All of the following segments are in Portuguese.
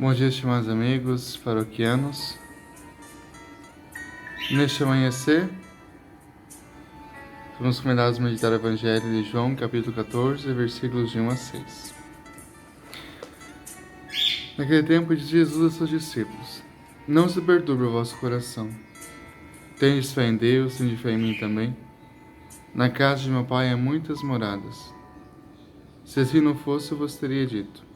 Bom dia, estimados amigos paroquianos. Neste amanhecer, somos convidados a meditar o Evangelho de João, capítulo 14, versículos de 1 a 6. Naquele tempo disse Jesus a seus discípulos: Não se perturbe o vosso coração. Tendes fé em Deus, tendes fé em mim também. Na casa de meu Pai há muitas moradas. Se assim não fosse, eu vos teria dito: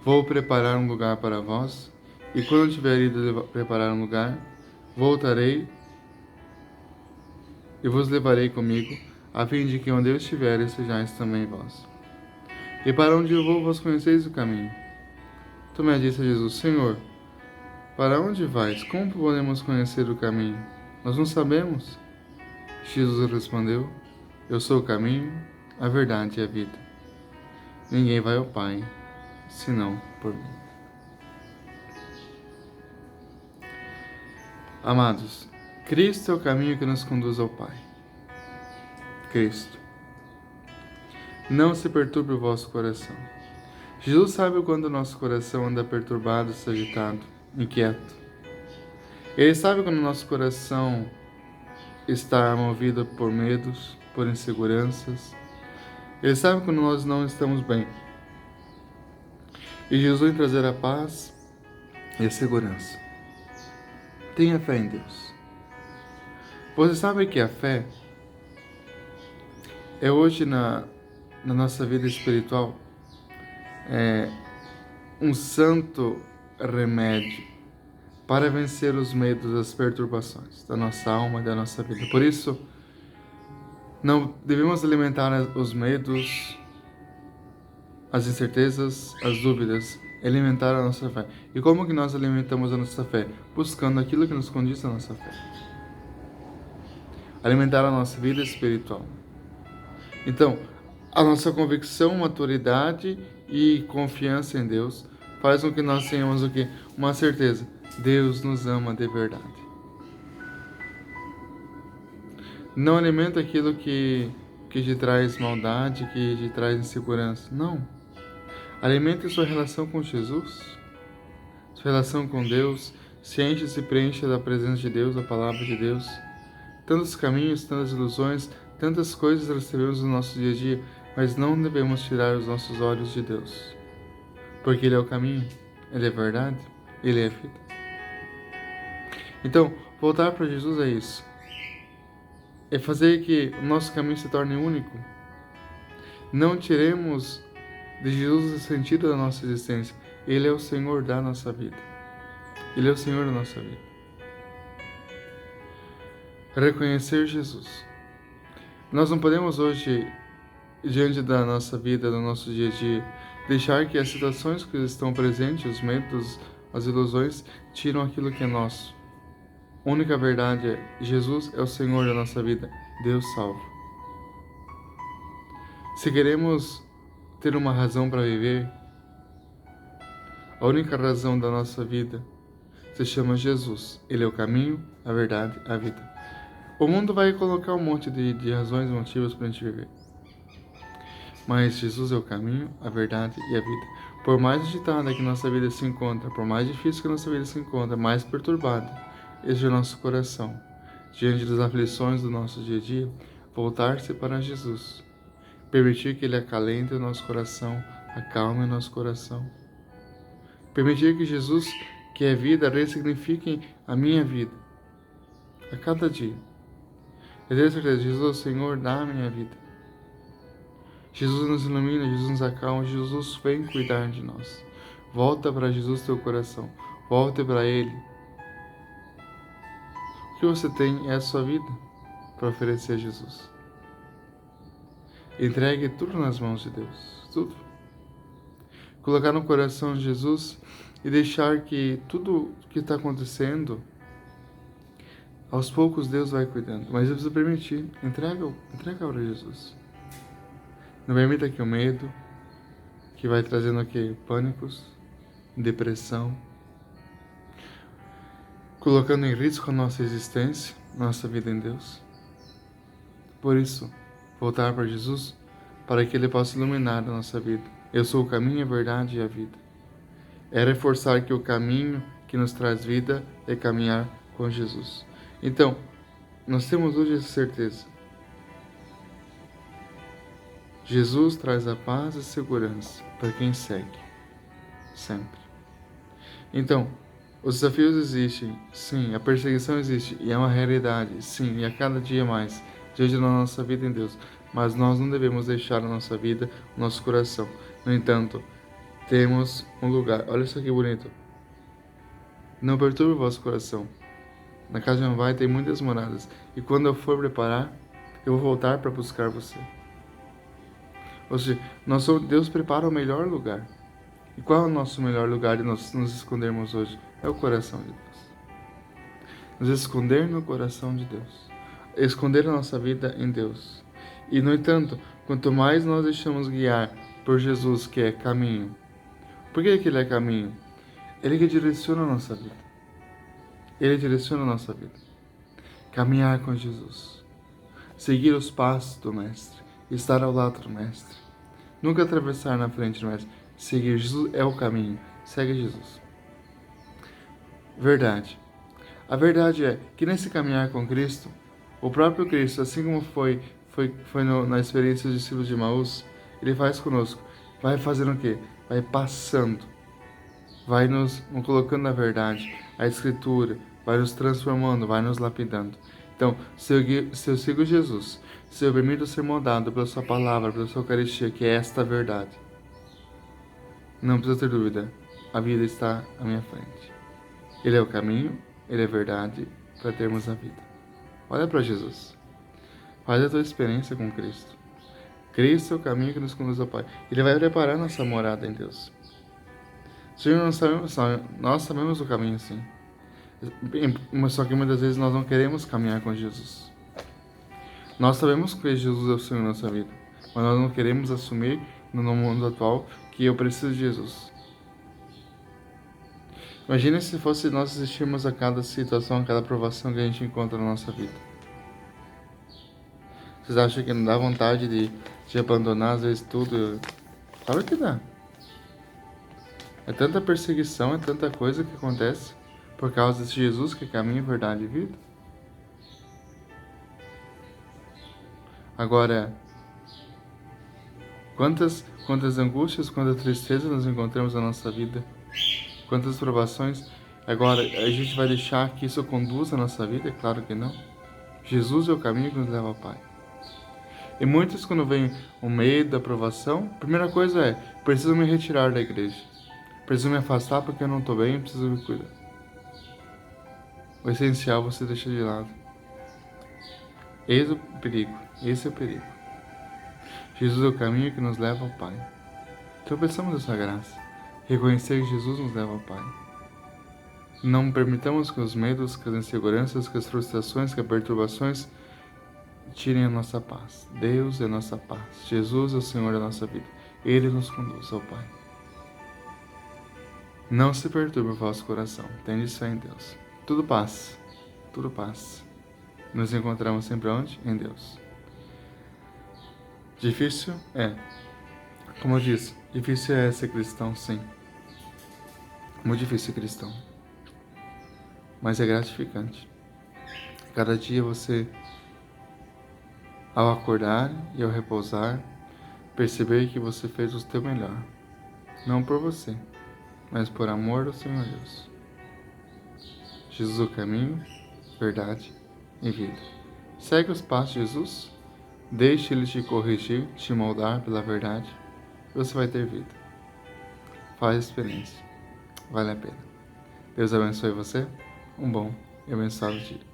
Vou preparar um lugar para vós, e quando tiver ido preparar um lugar, voltarei e vos levarei comigo, a fim de que onde eu estiver, estejais também vós. E para onde eu vou, vós conheceis o caminho. Tomé disse a Jesus: Senhor, para onde vais? Como podemos conhecer o caminho? Nós não sabemos. Jesus respondeu: Eu sou o caminho, a verdade e a vida. Ninguém vai ao Pai, senão por mim. Amados, Cristo é o caminho que nos conduz ao Pai. Cristo. Não se perturbe o vosso coração. Jesus sabe quando o nosso coração anda perturbado, agitado, inquieto. Ele sabe quando o nosso coração está movido por medos, por inseguranças. Ele sabe quando nós não estamos bem. E Jesus vem trazer a paz e a segurança. Tenha fé em Deus. Você sabe que a fé é hoje na nossa vida espiritual um santo remédio para vencer os medos, as perturbações da nossa alma e da nossa vida. Por isso, não devemos alimentar os medos, as incertezas, as dúvidas, alimentar a nossa fé. E como que nós alimentamos a nossa fé? Buscando aquilo que nos condiz a nossa fé. Alimentar a nossa vida espiritual. Então, a nossa convicção, maturidade e confiança em Deus faz com que nós tenhamos o quê? Uma certeza. Deus nos ama de verdade. Não alimenta aquilo que te traz maldade, que te traz insegurança. Não. Alimente sua relação com Jesus, sua relação com Deus. Se enche e se preenche da presença de Deus, da palavra de Deus. Tantos caminhos, tantas ilusões, tantas coisas recebemos no nosso dia a dia, mas não devemos tirar os nossos olhos de Deus. Porque Ele é o caminho, Ele é a verdade, Ele é a vida. Então, voltar para Jesus é isso. É fazer que o nosso caminho se torne único. Não tiremos de Jesus o sentido da nossa existência. Ele é o Senhor da nossa vida. Ele é o Senhor da nossa vida. Reconhecer Jesus. Nós não podemos hoje, diante da nossa vida, do nosso dia a dia, deixar que as situações que estão presentes, os medos, as ilusões, tiram aquilo que é nosso. A única verdade é: Jesus é o Senhor da nossa vida. Deus salva. Se queremos ter uma razão para viver, a única razão da nossa vida se chama Jesus. Ele é o caminho, a verdade, a vida. O mundo vai colocar um monte de razões e motivos para a gente viver. Mas Jesus é o caminho, a verdade e a vida. Por mais agitada que nossa vida se encontra, por mais difícil que nossa vida se encontra, mais perturbada, esse é o nosso coração. Diante das aflições do nosso dia a dia, voltar-se para Jesus. Permitir que Ele acalente o nosso coração, acalme o nosso coração. Permitir que Jesus, que é vida, ressignifique a minha vida. A cada dia. Eu tenho certeza, Jesus é o Senhor da minha vida. Jesus nos ilumina, Jesus nos acalma, Jesus vem cuidar de nós. Volta para Jesus teu coração. Volte para Ele. O que você tem é a sua vida para oferecer a Jesus. Entregue tudo nas mãos de Deus. Tudo. Colocar no coração de Jesus e deixar que tudo que está acontecendo, aos poucos Deus vai cuidando. Mas eu preciso permitir. Entrega para Jesus. Não permita que o medo, que vai trazendo aqui pânicos, depressão, colocando em risco a nossa existência, nossa vida em Deus. Por isso, voltar para Jesus, para que Ele possa iluminar a nossa vida. Eu sou o caminho, a verdade e a vida. É reforçar que o caminho que nos traz vida é caminhar com Jesus. Então, nós temos hoje essa certeza. Jesus traz a paz e segurança para quem segue, sempre. Então, os desafios existem, sim, a perseguição existe e é uma realidade, sim, e a cada dia mais, diante da nossa vida em Deus. Mas nós não devemos deixar a nossa vida, o nosso coração. No entanto, temos um lugar. Olha isso aqui bonito. Não perturbe o vosso coração. Na casa de Jeová tem muitas moradas, e quando eu for preparar, eu vou voltar para buscar você. Ou seja, Deus prepara o melhor lugar. E qual é o nosso melhor lugar de nós nos escondermos hoje? É o coração de Deus. Nos esconder no coração de Deus. Esconder a nossa vida em Deus. E, no entanto, quanto mais nós deixamos guiar por Jesus, que é caminho. Por que Ele é caminho? Ele que direciona a nossa vida. Ele direciona a nossa vida. Caminhar com Jesus. Seguir os passos do Mestre. Estar ao lado do Mestre. Nunca atravessar na frente do Mestre. Seguir Jesus é o caminho. Segue Jesus. Verdade. A verdade é que nesse caminhar com Cristo, o próprio Cristo, assim como foi na experiência dos discípulos de Emaús, Ele faz conosco. Vai fazendo o quê? Vai passando. Vai nos colocando na verdade, a Escritura, vai nos transformando, vai nos lapidando. Então, se eu sigo Jesus, se eu permito ser moldado pela sua palavra, pela sua Eucaristia, que é esta verdade, não precisa ter dúvida, a vida está à minha frente. Ele é o caminho, Ele é a verdade para termos a vida. Olha para Jesus. Faz a tua experiência com Cristo. Cristo é o caminho que nos conduz ao Pai. Ele vai preparar nossa morada em Deus. Senhor, nós sabemos o caminho, sim. Mas só que muitas vezes nós não queremos caminhar com Jesus. Nós sabemos que Jesus é o Senhor da nossa vida, mas nós não queremos assumir no mundo atual que eu preciso de Jesus. Imagine se fosse nós assistirmos a cada situação, a cada provação que a gente encontra na nossa vida. Vocês acham que não dá vontade de abandonar às vezes tudo? Claro que dá. É tanta perseguição, é tanta coisa que acontece por causa desse Jesus que é caminho, verdade e vida. Agora, quantas angústias, quanta tristeza nós encontramos na nossa vida, quantas provações. Agora, a gente vai deixar que isso conduza a nossa vida? É claro que não. Jesus é o caminho que nos leva ao Pai. E muitos, quando vem o medo, a provação, a primeira coisa é, preciso me retirar da igreja. Preciso me afastar porque eu não estou bem, preciso me cuidar. O essencial você deixa de lado. Eis o perigo, esse é o perigo. Jesus é o caminho que nos leva ao Pai. Então peçamos essa graça. Reconhecer que Jesus nos leva ao Pai. Não permitamos que os medos, que as inseguranças, que as frustrações, que as perturbações tirem a nossa paz. Deus é a nossa paz. Jesus é o Senhor da nossa vida. Ele nos conduz ao Pai. Não se perturbe o vosso coração. Tende fé em Deus. Tudo passa. Tudo passa. Nos encontramos sempre onde? Em Deus. Difícil é. Como eu disse, difícil é ser cristão, sim. Muito difícil ser cristão. Mas é gratificante. Cada dia você, ao acordar e ao repousar, perceber que você fez o teu melhor. Não por você, mas por amor do Senhor Deus. Jesus é o caminho, verdade e vida. Segue os passos de Jesus, deixe Ele te corrigir, te moldar pela verdade, e você vai ter vida. Faz a experiência, vale a pena. Deus abençoe você, um bom e abençoado dia.